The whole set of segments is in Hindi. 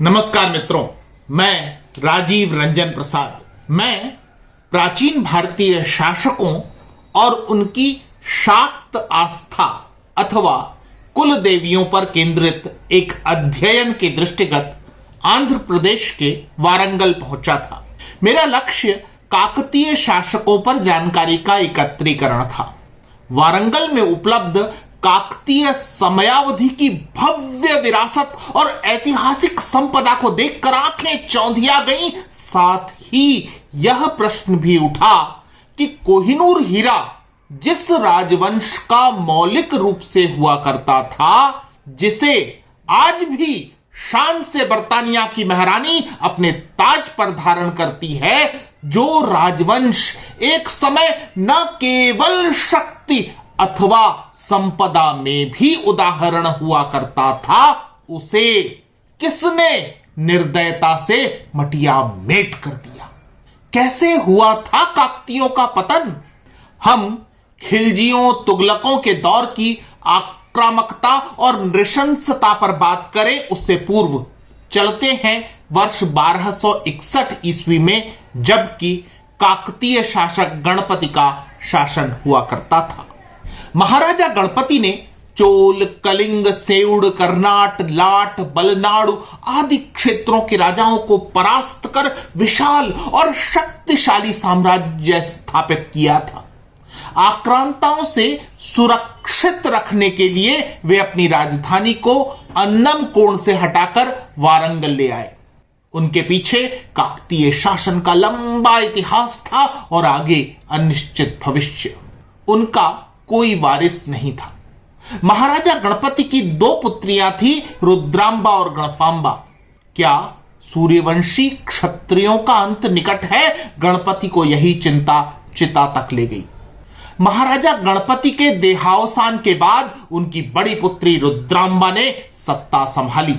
नमस्कार मित्रों, मैं राजीव रंजन प्रसाद। मैं प्राचीन भारतीय शासकों और उनकी शाक्त आस्था अथवा कुल देवियों पर केंद्रित एक अध्ययन के दृष्टिगत आंध्र प्रदेश के वारंगल पहुंचा था। मेरा लक्ष्य काकतीय शासकों पर जानकारी का एकत्रीकरण था। वारंगल में उपलब्ध काकतीय समयावधि की भव्य विरासत और ऐतिहासिक संपदा को देखकर आंखें चौंधिया गईं। साथ ही यह प्रश्न भी उठा कि कोहिनूर हीरा जिस राजवंश का मौलिक रूप से हुआ करता था, जिसे आज भी शान से बर्तानिया की महारानी अपने ताज पर धारण करती है, जो राजवंश एक समय न केवल शक्ति अथवा संपदा में भी उदाहरण हुआ करता था, उसे किसने निर्दयता से मटिया मेट कर दिया? कैसे हुआ था काकतीयों का पतन? हम खिलजियों तुगलकों के दौर की आक्रामकता और नृशंसता पर बात करें उससे पूर्व चलते हैं वर्ष 1261 ईस्वी में, जबकि काकतीय शासक गणपति का शासन हुआ करता था। महाराजा गणपति ने चोल, कलिंग, सेउड़, कर्नाट, लाट, बलनाडु आदि क्षेत्रों के राजाओं को परास्त कर विशाल और शक्तिशाली साम्राज्य स्थापित किया था। आक्रांताओं से सुरक्षित रखने के लिए वे अपनी राजधानी को अन्नमकोण से हटाकर वारंगल ले आए। उनके पीछे काकतीय शासन का लंबा इतिहास था और आगे अनिश्चित भविष्य। उनका कोई वारिस नहीं था। महाराजा गणपति की दो पुत्रियां थी, रुद्रांबा और गणपांबा। क्या सूर्यवंशी क्षत्रियों का अंत निकट है? गणपति को यही चिंता चिता तक ले गई। महाराजा गणपति के देहावसान के बाद उनकी बड़ी पुत्री रुद्रांबा ने सत्ता संभाली।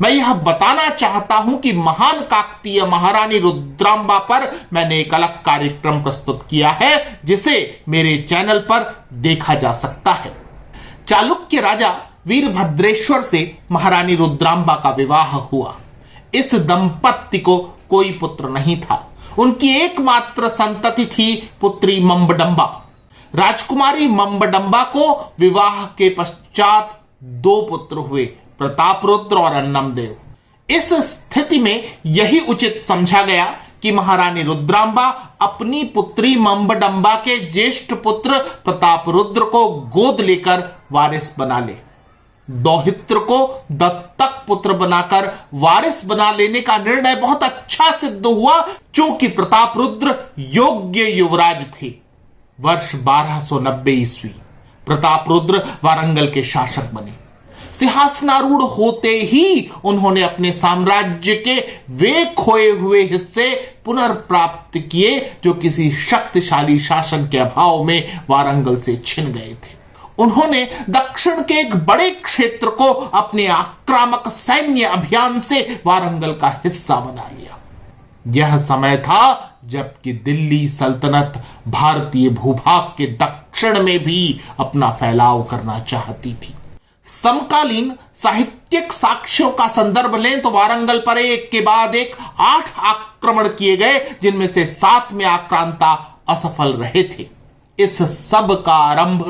मैं यह बताना चाहता हूं कि महान काकतीय महारानी रुद्रांबा पर मैंने एक अलग कार्यक्रम प्रस्तुत किया है, जिसे मेरे चैनल पर देखा जा सकता है। चालुक्य राजा वीरभद्रेश्वर से महारानी रुद्रांबा का विवाह हुआ। इस दंपत्ति को कोई पुत्र नहीं था। उनकी एकमात्र संतति थी पुत्री मंबडंबा। राजकुमारी मंबडंबा को विवाह के पश्चात दो पुत्र हुए, प्रतापरुद्र और अन्नमदेव। इस स्थिति में यही उचित समझा गया कि महारानी रुद्रांबा अपनी पुत्री मंबडंबा के ज्येष्ठ पुत्र प्रतापरुद्र को गोद लेकर वारिस बना ले। दौहित्र को दत्तक पुत्र बनाकर वारिस बना लेने का निर्णय बहुत अच्छा सिद्ध हुआ, क्योंकि प्रतापरुद्र योग्य युवराज थे। वर्ष 1290 ईस्वी प्रतापरुद्र वारंगल के शासक बने। सिंहासनारूढ़ होते ही उन्होंने अपने साम्राज्य के वे खोए हुए हिस्से पुनर्प्राप्त किए, जो किसी शक्तिशाली शासन के अभाव में वारंगल से छिन गए थे। उन्होंने दक्षिण के एक बड़े क्षेत्र को अपने आक्रामक सैन्य अभियान से वारंगल का हिस्सा बना लिया। यह समय था जबकि दिल्ली सल्तनत भारतीय भूभाग के दक्षिण में भी अपना फैलाव करना चाहती थी। समकालीन साहित्यिक साक्ष्यों का संदर्भ लें तो वारंगल पर एक के बाद एक 8 आक्रमण किए गए, जिनमें से 7 में आक्रांता असफल रहे थे। इस सब का आरंभ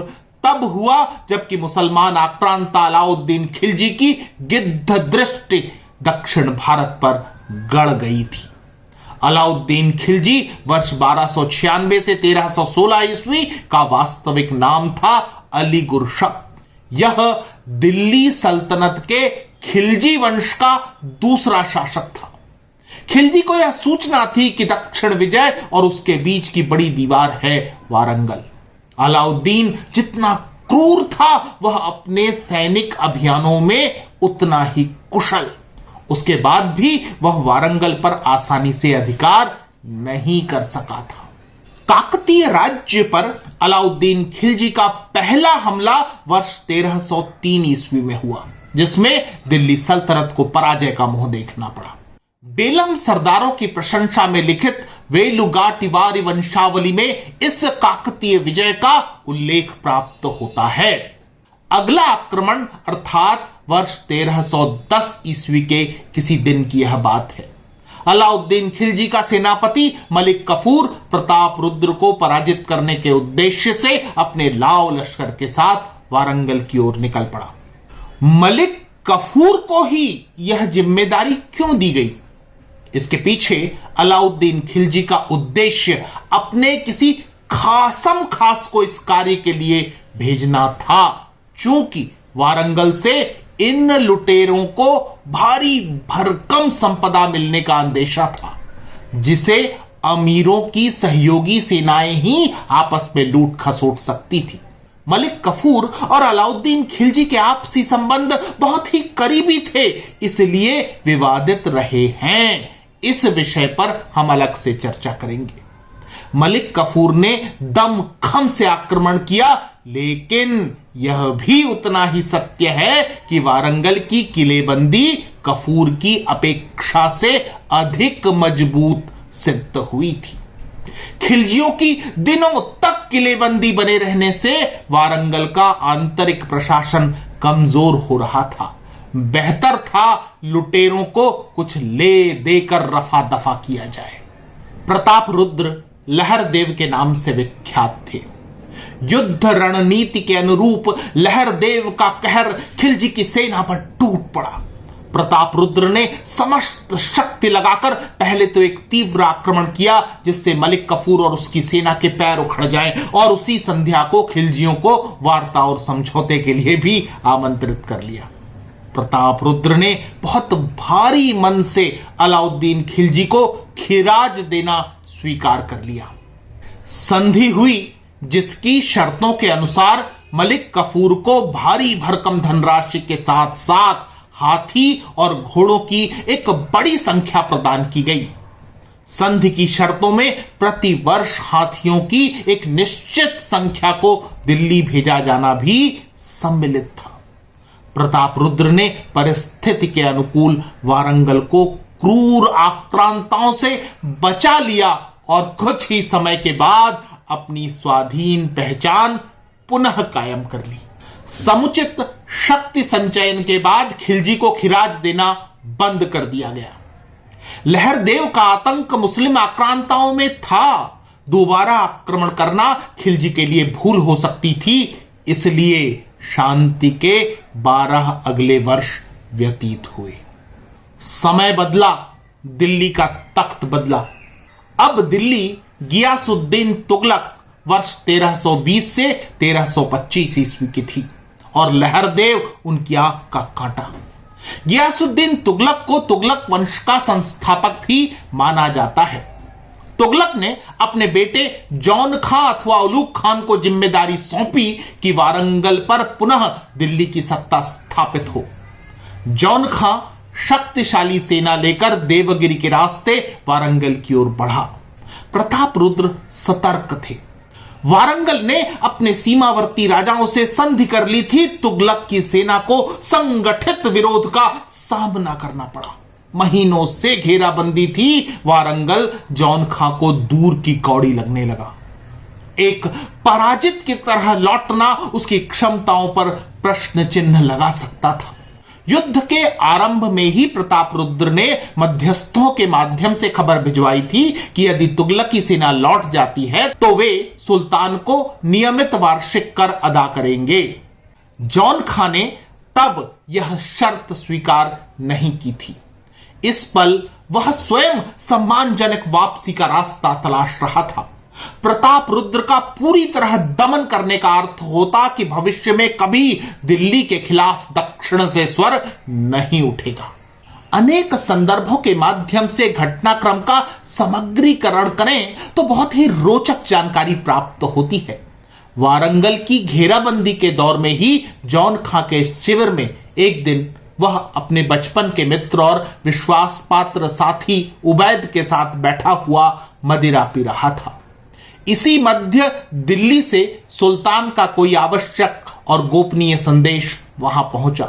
तब हुआ जबकि मुसलमान आक्रांता अलाउद्दीन खिलजी की गिद्ध दृष्टि दक्षिण भारत पर गड़ गई थी। अलाउद्दीन खिलजी वर्ष 1296 से 1316 ईस्वी का वास्तविक नाम था अली गुरशब। यह दिल्ली सल्तनत के खिलजी वंश का दूसरा शासक था। खिलजी को यह सूचना थी कि दक्षिण विजय और उसके बीच की बड़ी दीवार है वारंगल। अलाउद्दीन जितना क्रूर था, वह अपने सैनिक अभियानों में उतना ही कुशल। उसके बाद भी वह वारंगल पर आसानी से अधिकार नहीं कर सका था। काकतीय राज्य पर अलाउद्दीन खिलजी का पहला हमला वर्ष 1303 ईस्वी में हुआ, जिसमें दिल्ली सल्तनत को पराजय का मुंह देखना पड़ा। बेलम सरदारों की प्रशंसा में लिखित वेलुगाटिवारी वंशावली में इस काकतीय विजय का उल्लेख प्राप्त होता है। अगला आक्रमण अर्थात वर्ष 1310 ईस्वी के किसी दिन की यह बात है। अलाउद्दीन खिलजी का सेनापति मलिक कफूर प्रताप रुद्र को पराजित करने के उद्देश्य से अपने लाव लश्कर के साथ वारंगल की ओर निकल पड़ा। मलिक कफूर को ही यह जिम्मेदारी क्यों दी गई? इसके पीछे अलाउद्दीन खिलजी का उद्देश्य अपने किसी खासम खास को इस कार्य के लिए भेजना था, चूंकि वारंगल से इन लुटेरों को भारी भरकम संपदा मिलने का अंदेशा था, जिसे अमीरों की सहयोगी सेनाएं ही आपस में लूट खसोट सकती थी। मलिक कफूर और अलाउद्दीन खिलजी के आपसी संबंध बहुत ही करीबी थे, इसलिए विवादित रहे हैं। इस विषय पर हम अलग से चर्चा करेंगे। मलिक कफूर ने दमखम से आक्रमण किया, लेकिन यह भी उतना ही सत्य है कि वारंगल की किलेबंदी कफूर की अपेक्षा से अधिक मजबूत सिद्ध हुई थी। खिलजियों की दिनों तक किलेबंदी बने रहने से वारंगल का आंतरिक प्रशासन कमजोर हो रहा था। बेहतर था लुटेरों को कुछ ले देकर रफा दफा किया जाए। प्रताप रुद्र लहरदेव के नाम से विख्यात थे। युद्ध रणनीति के अनुरूप लहरदेव का कहर खिलजी की सेना पर टूट पड़ा। प्रताप रुद्र ने समस्त शक्ति लगाकर पहले तो एक तीव्र आक्रमण किया, जिससे मलिक कफूर और उसकी सेना के पैर उखड़ जाएं, और उसी संध्या को खिलजियों को वार्ता और समझौते के लिए भी आमंत्रित कर लिया। प्रताप रुद्र ने बहुत भारी मन से अलाउद्दीन खिलजी को खिराज देना स्वीकार कर लिया। संधि हुई, जिसकी शर्तों के अनुसार मलिक कफूर को भारी भरकम धनराशि के साथ साथ हाथी और घोड़ों की एक बड़ी संख्या प्रदान की गई। संधि की शर्तों में प्रति वर्ष हाथियों की एक निश्चित संख्या को दिल्ली भेजा जाना भी सम्मिलित था। प्रताप रुद्र ने परिस्थिति के अनुकूल वारंगल को क्रूर आक्रांताओं से बचा लिया और कुछ ही समय के बाद अपनी स्वाधीन पहचान पुनः कायम कर ली। समुचित शक्ति संचयन के बाद खिलजी को खिराज देना बंद कर दिया गया। लहरदेव का आतंक मुस्लिम आक्रांताओं में था। दोबारा आक्रमण करना खिलजी के लिए भूल हो सकती थी, इसलिए शांति के 12 अगले वर्ष व्यतीत हुए। समय बदला, दिल्ली का तख्त बदला। अब दिल्ली गियासुद्दीन तुगलक वर्ष 1320 से 1325 ईस्वी की थी और लहरदेव उनकी आंख का कांटा। गियासुद्दीन तुगलक को तुगलक वंश का संस्थापक भी माना जाता है। तुगलक ने अपने बेटे जौन खां अथवा उलूग खान को जिम्मेदारी सौंपी कि वारंगल पर पुनः दिल्ली की सत्ता स्थापित हो। जौन खां शक्तिशाली सेना लेकर देवगिरी के रास्ते वारंगल की ओर बढ़ा। प्रताप रुद्र सतर्क थे। वारंगल ने अपने सीमावर्ती राजाओं से संधि कर ली थी। तुगलक की सेना को संगठित विरोध का सामना करना पड़ा। महीनों से घेराबंदी थी। वारंगल जौन खां को दूर की कौड़ी लगने लगा। एक पराजित की तरह लौटना उसकी क्षमताओं पर प्रश्न चिन्ह लगा सकता था। युद्ध के आरंभ में ही प्रताप रुद्र ने मध्यस्थों के माध्यम से खबर भिजवाई थी कि यदि तुगलक की सेना लौट जाती है तो वे सुल्तान को नियमित वार्षिक कर अदा करेंगे। जौन खां ने तब यह शर्त स्वीकार नहीं की थी। इस पल वह स्वयं सम्मानजनक वापसी का रास्ता तलाश रहा था। प्रताप रुद्र का पूरी तरह दमन करने का अर्थ होता कि भविष्य में कभी दिल्ली के खिलाफ दक्षिण से स्वर नहीं उठेगा। अनेक संदर्भों के माध्यम से घटनाक्रम का समग्रीकरण करें तो बहुत ही रोचक जानकारी प्राप्त होती है। वारंगल की घेराबंदी के दौर में ही जौन खां के शिविर में एक दिन वह अपने बचपन के मित्र और विश्वास पात्र साथी उबैद के साथ बैठा हुआ मदिरा पी रहा था। इसी मध्य दिल्ली से सुल्तान का कोई आवश्यक और गोपनीय संदेश वहां पहुंचा।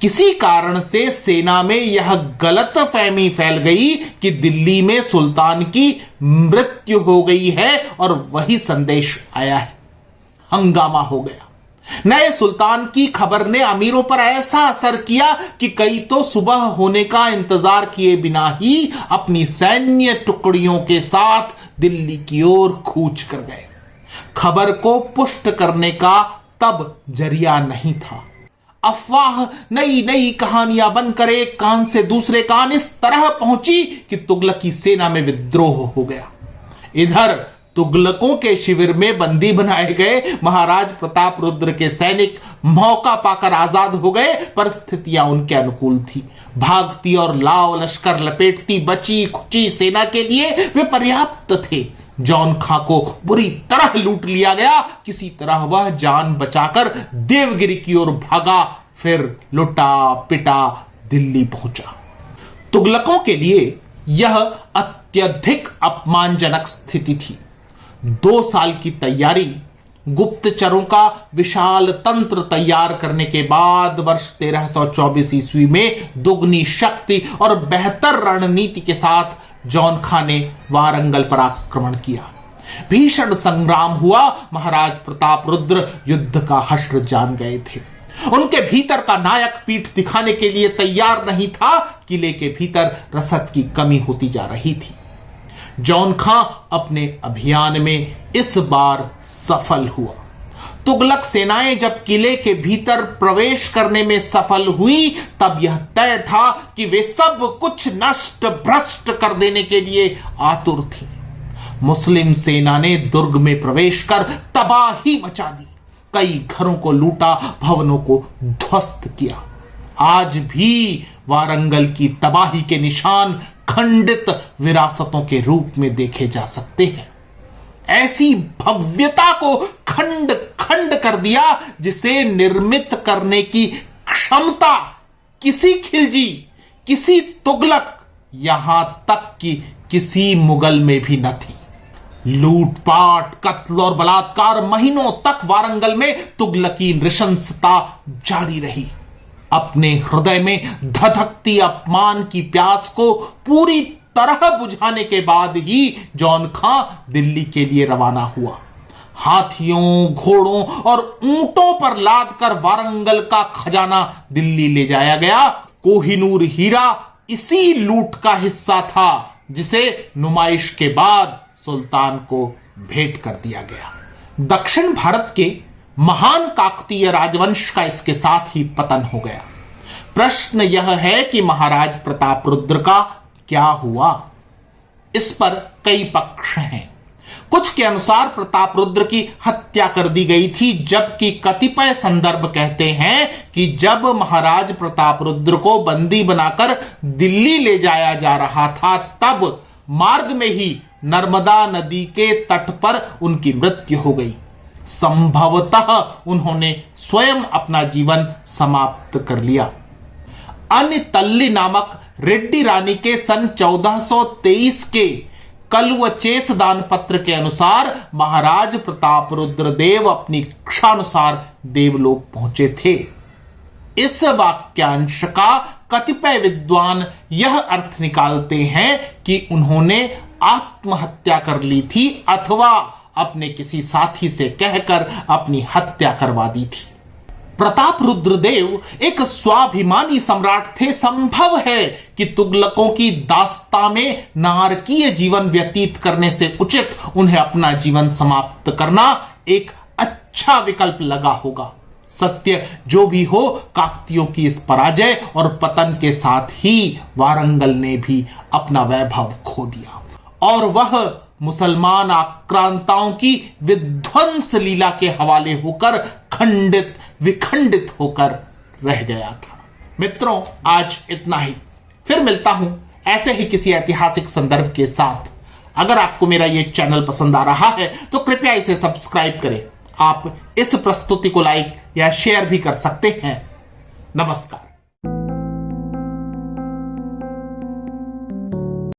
किसी कारण से सेना में यह गलतफहमी फैल गई कि दिल्ली में सुल्तान की मृत्यु हो गई है और वही संदेश आया है। हंगामा हो गया। नए सुल्तान की खबर ने अमीरों पर ऐसा असर किया कि कई तो सुबह होने का इंतजार किए बिना ही अपनी सैन्य टुकड़ियों के साथ दिल्ली की ओर कूच कर गए। खबर को पुष्ट करने का तब जरिया नहीं था। अफवाह नई नई कहानियां बनकर एक कान से दूसरे कान इस तरह पहुंची कि तुगलकी सेना में विद्रोह हो गया। इधर तुगलकों के शिविर में बंदी बनाए गए महाराज प्रताप रुद्र के सैनिक मौका पाकर आजाद हो गए। परिस्थितियां उनके अनुकूल थी। भागती और लाव लश्कर लपेटती बची खुची सेना के लिए वे पर्याप्त थे। जॉन खां को बुरी तरह लूट लिया गया। किसी तरह वह जान बचाकर देवगिरी की ओर भागा, फिर लुटा पिटा दिल्ली पहुंचा। तुगलकों के लिए यह अत्यधिक अपमानजनक स्थिति थी। 2 साल की तैयारी, गुप्तचरों का विशाल तंत्र तैयार करने के बाद वर्ष 1324 ईस्वी में दुगनी शक्ति और बेहतर रणनीति के साथ जॉन खां ने वारंगल पर आक्रमण किया। भीषण संग्राम हुआ। महाराज प्रताप रुद्र युद्ध का हश्र जान गए थे। उनके भीतर का नायक पीठ दिखाने के लिए तैयार नहीं था। किले के भीतर रसद की कमी होती जा रही थी। जॉन खां अपने अभियान में इस बार सफल हुआ। तुगलक सेनाएं जब किले के भीतर प्रवेश करने में सफल हुई, तब यह तय था कि वे सब कुछ नष्ट भ्रष्ट कर देने के लिए आतुर थी। मुस्लिम सेना ने दुर्ग में प्रवेश कर तबाही मचा दी। कई घरों को लूटा, भवनों को ध्वस्त किया। आज भी वारंगल की तबाही के निशान खंडित विरासतों के रूप में देखे जा सकते हैं। ऐसी भव्यता को खंड खंड कर दिया जिसे निर्मित करने की क्षमता किसी खिलजी, किसी तुगलक, यहां तक कि किसी मुगल में भी न थी। लूटपाट, कत्ल और बलात्कार महीनों तक वारंगल में तुगलकी नृशंसता जारी रही। अपने हृदय में धधकती अपमान की प्यास को पूरी तरह बुझाने के बाद ही जॉन खां दिल्ली के लिए रवाना हुआ। हाथियों, घोड़ों और ऊंटों पर लादकर वारंगल का खजाना दिल्ली ले जाया गया। कोहिनूर हीरा इसी लूट का हिस्सा था, जिसे नुमाइश के बाद सुल्तान को भेंट कर दिया गया। दक्षिण भारत के महान काकतीय राजवंश का इसके साथ ही पतन हो गया। प्रश्न यह है कि महाराज प्रताप रुद्र का क्या हुआ? इस पर कई पक्ष हैं। कुछ के अनुसार प्रताप रुद्र की हत्या कर दी गई थी, जबकि कतिपय संदर्भ कहते हैं कि जब महाराज प्रताप रुद्र को बंदी बनाकर दिल्ली ले जाया जा रहा था, तब मार्ग में ही नर्मदा नदी के तट पर उनकी मृत्यु हो गई। संभवतः उन्होंने स्वयं अपना जीवन समाप्त कर लिया। अन्य तल्ली नामक रेड्डी रानी के सन 1423 के कलवचेस दान पत्र के अनुसार महाराज प्रताप रुद्र देव अपनी इच्छानुसार देवलोक पहुंचे थे। इस वाक्यांश का कतिपय विद्वान यह अर्थ निकालते हैं कि उन्होंने आत्महत्या कर ली थी अथवा अपने किसी साथी से कहकर अपनी हत्या करवा दी थी। प्रताप रुद्रदेव एक स्वाभिमानी सम्राट थे। संभव है कि तुगलकों की दास्ता में नारकीय जीवन व्यतीत करने से उचित उन्हें अपना जीवन समाप्त करना एक अच्छा विकल्प लगा होगा। सत्य जो भी हो, काकतियों की इस पराजय और पतन के साथ ही वारंगल ने भी अपना वैभव खो दिया और वह मुसलमान आक्रांताओं की विध्वंस लीला के हवाले होकर खंडित विखंडित होकर रह गया था। मित्रों, आज इतना ही। फिर मिलता हूं ऐसे ही किसी ऐतिहासिक संदर्भ के साथ। अगर आपको मेरा यह चैनल पसंद आ रहा है तो कृपया इसे सब्सक्राइब करें। आप इस प्रस्तुति को लाइक या शेयर भी कर सकते हैं। नमस्कार।